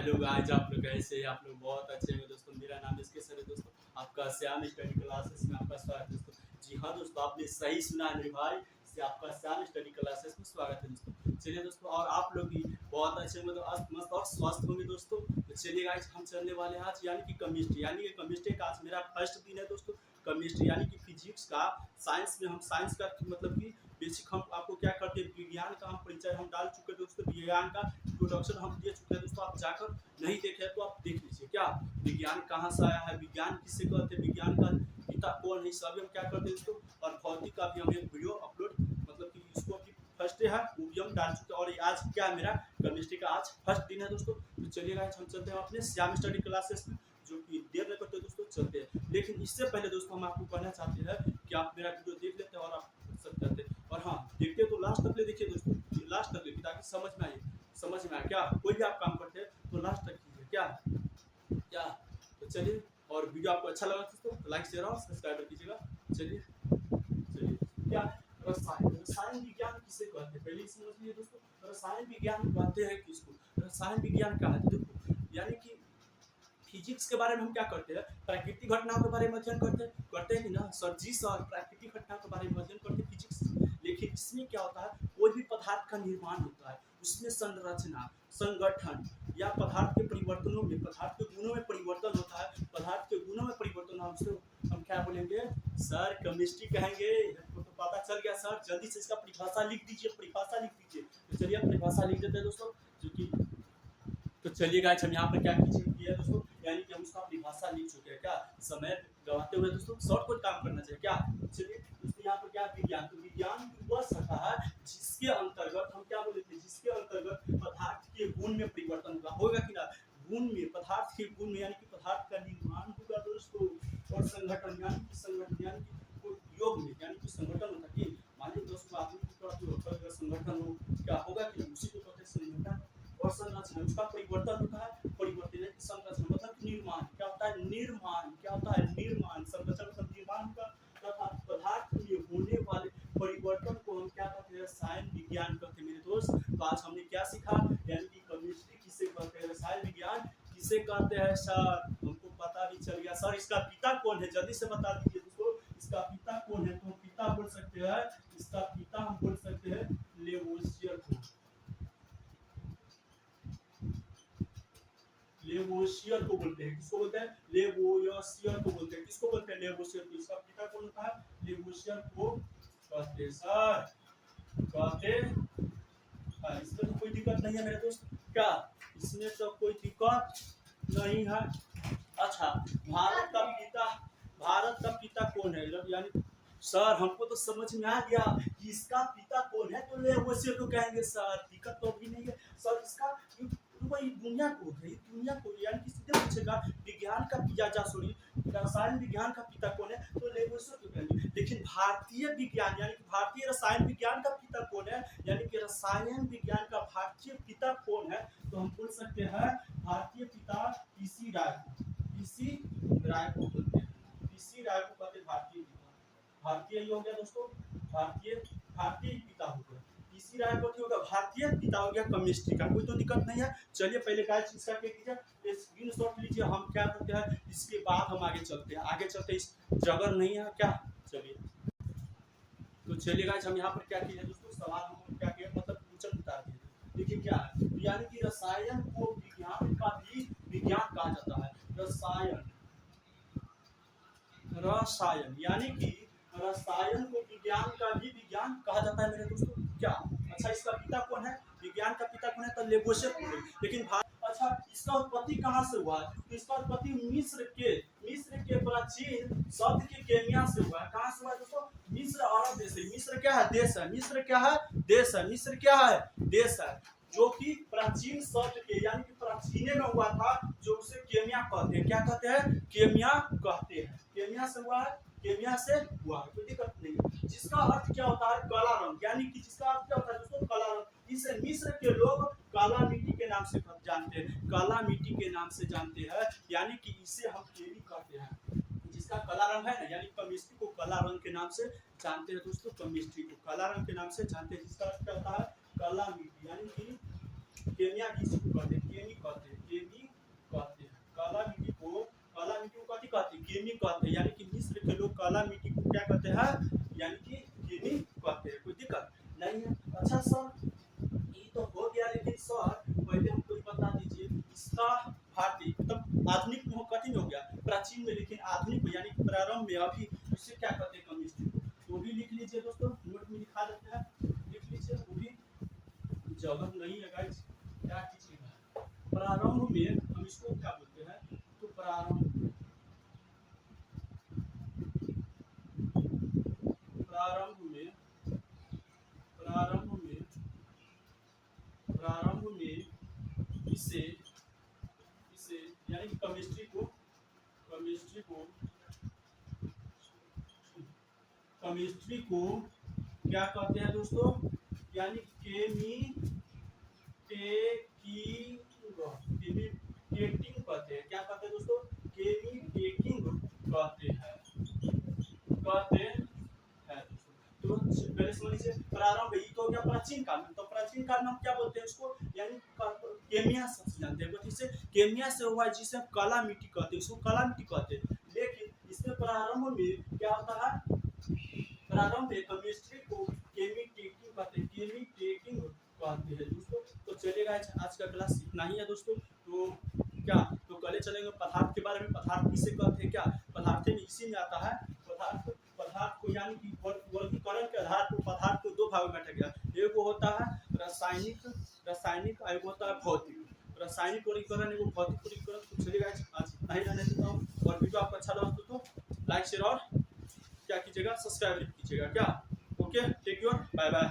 Hello guys, आप लोग कैसे हैं? आप लोग बहुत अच्छे हैं दोस्तों। मेरा नाम इसके सर है दोस्तों। आपका श्याम स्टडी क्लासेस में आपका स्वागत है दोस्तों। जी हाँ दोस्तों, आपने सही सुना है मेरे भाई, से आपका श्याम स्टडी क्लासेस में स्वागत है दोस्तों। चलिए दोस्तों, और आप लोग भी बहुत अच्छे मतलब मस्त और स्वस्थ होंगे दोस्तों। तो चलिए गाइस, हम चलने वाले हैं आज यानी कि केमिस्ट्री का आज मेरा फर्स्ट दिन है दोस्तों। केमिस्ट्री यानी कि फिजिक्स का साइंस में हम साइंस का मतलब कि बेसिक हम आपको क्या करते हैं, विज्ञान का हम परिचय हम डाल चुके हैं दोस्तों। विज्ञान का इंट्रोडक्शन हम दे चुके हैं दोस्तों। आप जाकर नहीं देखे तो आप देख लीजिए। क्या विज्ञान कहाँ से आया है, विज्ञान किससे कहते हैं, विज्ञान का पिता कौन है, सभी हम क्या करते हैं दोस्तों। और भौतिक का भी हम एक वीडियो अपलोड मतलब कि इसको अभी फर्स्ट डे है वो भी हम डाल चुके हैं। और आज क्या मेरा केमिस्ट्री का आज फर्स्ट दिन है दोस्तों। तो चलिए गाइस, हम चलते हैं अपने श्याम स्टडी क्लासेस में, जो कि देर नहीं करते दोस्तों, चलते हैं। लेकिन इससे पहले दोस्तों हम आपको कहना चाहते हैं कि आप मेरा वीडियो देख लेते हैं और आप सब करते हैं। और हाँ, देखते तो लास्ट तक ले देखिए दोस्तों, लास्ट तक ले, ताकि समझ में आए। क्या कोई भी आप काम करते हैं तो लास्ट तक कीजिए। क्या क्या तो चलिए, और वीडियो आपको अच्छा लगा दोस्तों तो लाइक शेयर और सब्सक्राइब कीजिएगा। चलिए चलिए, क्या रसायन विज्ञान किसे कहते हैं, पहले ही समझ लीजिए दोस्तों। रसायन विज्ञान कहते हैं किसको, रसायन विज्ञान क्या है देखो, यानी कि फिजिक्स के बारे में हम क्या करते हैं, प्राकृतिक घटनाओं के बारे में अध्ययन करते हैं कि ना सर जी सर, प्राकृतिक घटनाओं के बारे में अध्ययन करते हैं फिजिक्स। लेकिन इसमें क्या होता है, कोई भी पदार्थ का निर्माण होता है, उसमें संरचना, संगठन या पदार्थ के परिवर्तनों में, पदार्थ के गुणों में परिवर्तन होता है। पदार्थ के गुणों में परिवर्तन हम क्या बोलेंगे सर, केमिस्ट्री कहेंगे। तो पता चल गया सर, जल्दी से इसका परिभाषा लिख दीजिए, परिभाषा लिख दीजिए। तो चलिए परिभाषा लिख देते हैं दोस्तों, जो कि तो चलिए गाइस, हम यहाँ पर क्या किया दोस्तों, यानी कि हम उसका परिभाषा लिख चुके हैं। क्या समय गवाते हुए दोस्तों शॉर्ट कोड काम करना चाहिए। क्या चलिए दोस्तों, यहाँ पर क्या विज्ञान, तो विज्ञान वह शाखा है जिसके अंतर्गत हम क्या बोले थे, जिसके अंतर्गत पदार्थ के गुण में परिवर्तन होगा कि ना, गुण में, पदार्थ के गुण में, यानी कि पदार्थ का निर्माण होगा दोस्तों। और संगठन यानी कि योग में, यानी कि संगठन होता है। मान लीजिए दोस्तों, आदमी संगठन हो, क्या होगा कि उसी को कहते हैं संगठन। और संरचना, उसका परिवर्तन होता है, परिवर्तन है संरचना मतलब निर्माण। क्या होता है निर्माण, क्या होता है निर्माण, संरचना मतलब निर्माण का, तथा पदार्थ में होने वाले परिवर्तन को हम क्या कहते हैं, रसायन विज्ञान कहते हैं मेरे दोस्त। तो आज हमने क्या सीखा, यानी कि केमिस्ट्री किसे कहते हैं, रसायन विज्ञान किसे कहते हैं सर, हमको पता भी चल गया। सर इसका पिता कौन है, जल्दी से बता दीजिए दोस्तों, इसका पिता कौन है। तो पिता बोल सकते हैं, इसका पिता हम बोल सकते हैं लेवोसियर को, लेवोसियर को बोलते हैं। किसको बोलते हैं, लेवोसियर को बोलते हैं। किसको बोलते हैं, लेवोसियर को। इसका पिता कौन होता है, लेवोसियर को कहते हैं सर, कहते हैं। इसमें तो कोई दिक्कत नहीं है मेरे दोस्त। क्या इसमें तो कोई दिक्कत नहीं है। अच्छा, भारत का पिता कौन है, यानी सर हमको तो समझ में आ गया कि इसका पिता कौन है, तो लेवोसियर को कहेंगे सर, दिक्कत तो अभी नहीं है सर। इसका वही दुनिया को है, दुनिया को, यानी कि सीधे पूछेगा विज्ञान का पिता, सॉरी रसायन विज्ञान का पिता कौन है, तो लेवोसियर को कहेंगे। लेकिन भारतीय विज्ञान यानी कि भारतीय रसायन विज्ञान का पिता कौन है, यानी कि रसायन विज्ञान का भारतीय पिता कौन है, तो हम बोल सकते हैं भारतीय पिता पीसी राय को, पीसी राय को बोलते हैं, पीसी राय को कहते हैं भारतीय पिता। भारतीय ही हो गया दोस्तों, भारतीय पिता हो गया पीसी राय को, होगा भारतीय पिता हो गया केमिस्ट्री का। कोई तो दिक्कत नहीं है। चलिए पहले गाइस इसका क्या कीजिए, स्क्रीनशॉट लीजिए। हम क्या करते हैं, इसके बाद हम आगे चलते हैं, इस जगह नहीं है क्या। चलिए तो चलिए गाइस, हम यहाँ पर क्या किए दोस्तों, सवाल हम क्या किया, मतलब क्वेश्चन बता दिए। देखिए क्या है, यानी कि रसायन को विज्ञान का भी विज्ञान कहा जाता है। रसायन यानी कि रसायन को विज्ञान का भी विज्ञान कहा जाता है मेरे दोस्तों। क्या अच्छा, इसका पिता कौन है, विज्ञान का पिता कौन है, तो लेवोसियर। लेकिन अच्छा, इसका उत्पत्ति कहाँ से हुआ है, तो इसका उत्पत्ति मिस्र के प्राचीन शब्द के केमिया से हुआ है। कहाँ से हुआ है दोस्तों, मिस्र अरब देश है। मिस्र क्या है, देश है। मिस्र क्या है, देश है। मिस्र क्या है, देश है, जो कि प्राचीन शब्द के, यानी कि प्राचीन में हुआ था, जो उसे केमिया कहते हैं। क्या कहते हैं, केमिया कहते हैं। केमिया से हुआ है, केमिया से हुआ है, कोई दिक्कत नहीं। जिसका अर्थ क्या होता है, काला रंग, यानी कि जिसका अर्थ क्या होता है दोस्तों, काला रंग। इसे मिस्र के लोग काला मिट्टी के नाम से जानते हैं, काला मिट्टी के नाम से जानते हैं, यानी कि इसे हम केमी कहते हैं। जिसका काला रंग है ना, यानी केमिस्ट्री को काला रंग के नाम से जानते हैं दोस्तों, केमिस्ट्री को काला रंग के नाम से जानते हैं। जिसका अर्थ क्या होता है, काला मिट्टी, यानी कि केमिया किसी को कहते हैं, केमी कहते हैं, केमी कहते हैं, यानी कि मिस्र के लोग काला मिट्टी को क्या कहते हैं, यानी कि कीमी कहते हैं। कोई दिक्कत नहीं है। अच्छा सर ये तो हो गया, लेकिन सर पहले हमको ये बता दीजिए इसका भारतीय मतलब आधुनिक में कठिन हो गया, प्राचीन में, लेकिन आधुनिक में यानी प्रारंभ में अभी इसे क्या कहते हैं, केमिस्ट्री को। तो भी लिख लीजिए दोस्तों, नोट में लिखा देते हैं, लिख लीजिए। वो भी जगह नहीं है गाइस, क्या कीजिएगा। प्रारंभ में हम इसको क्या बोलते हैं, तो प्रारंभ में इसे यानी केमिस्ट्री को क्या कहते हैं दोस्तों, यानी केमिटेटिंग कहते हैं। क्या कहते हैं दोस्तों, केमिटेटिंग कहते हैं तो पहले समझ लीजिए प्रारंभ ये तो हो गया प्राचीन काल में। तो प्राचीन काल में हम क्या बोलते हैं उसको, यानी केमिया सबसे जानते हैं, जिसे केमिया से हुआ जिसे हम काला मिट्टी कहते हैं, उसको काला मिट्टी कहते हैं। लेकिन इसमें प्रारंभ में क्या होता है, प्रारंभ में केमिस्ट्री को केमिटेटिंग कहते हैं, दोस्तों। तो चलिएगा आज का क्लास इतना ही है दोस्तों। तो क्या तो कल चलेंगे पदार्थ के बारे में। पदार्थ किसे कहते हैं, क्या पदार्थ में इसी में आता है। पदार्थ को यानी कि वर्गीकरण के आधार पर पदार्थ को दो भागों में बांटा गया। एक होता है रासायनिक और एक होता है भौतिक। रासायनिक वर्गीकरण एवं भौतिक वर्गीकरण। तो चलिएगा आज इतना ही रहने देता हूँ। और वीडियो आपको अच्छा लगा तो लाइक शेयर और क्या कीजिएगा, सब्सक्राइब कीजिएगा। क्या okay, take care, bye bye.